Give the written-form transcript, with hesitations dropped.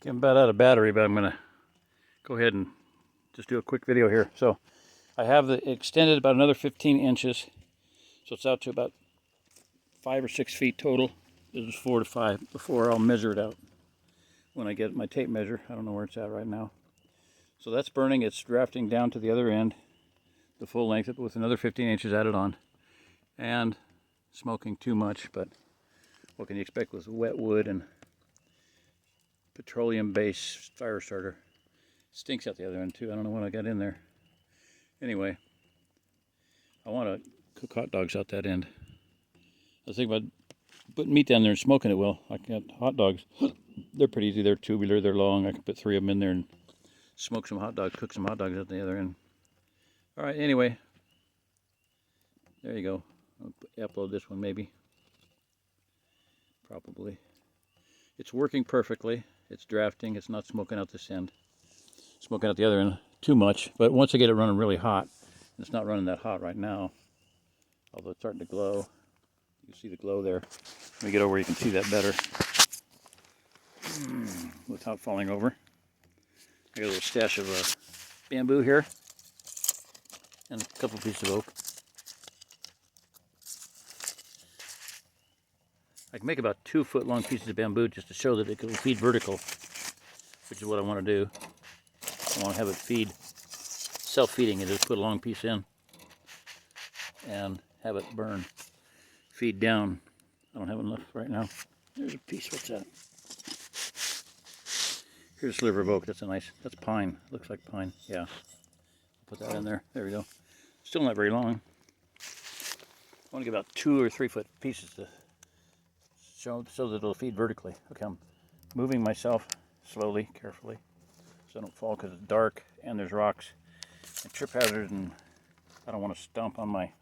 I'm about out of battery, but I'm going to go ahead and just do a quick video here. So I have the extended about another 15 inches. So it's out to about 5 or 6 feet total. This is 4 to 5 before I'll measure it out when I get my tape measure. I don't know where it's at right now. So that's burning. It's drafting down to the other end, the full length with another 15 inches added on. And smoking too much, but what can you expect with wet wood and petroleum-based fire starter? Stinks out the other end too. I don't know what I got in there. Anyway, I want to cook hot dogs out that end. I was thinking about putting meat down there and smoking it well. I got hot dogs. They're pretty easy. They're tubular. They're long. I can put 3 of them in there and smoke some hot dogs, cook some hot dogs at the other end. All right, anyway. There you go. I'll upload this one maybe. Probably. It's working perfectly. It's drafting. It's not smoking out this end. Smoking out the other end too much. But once I get it running really hot, and it's not running that hot right now, although it's starting to glow. You can see the glow there. Let me get over where you can see that better. Without falling over. I got a little stash of bamboo here. And a couple pieces of oak. I can make about 2 foot long pieces of bamboo just to show that it can feed vertical, which is what I want to do. I want to have it feed, self-feeding, and just put a long piece in and have it burn, feed down. I don't have enough right now. There's a piece. What's that? Here's a sliver of oak. That's pine. Looks like pine. Yeah. Put that in there. There we go. Still not very long. I want to get about 2 or 3 foot pieces to show so that it'll feed vertically. Okay, I'm moving myself slowly, carefully, so I don't fall because it's dark and there's rocks and trip hazards, and I don't want to stomp on my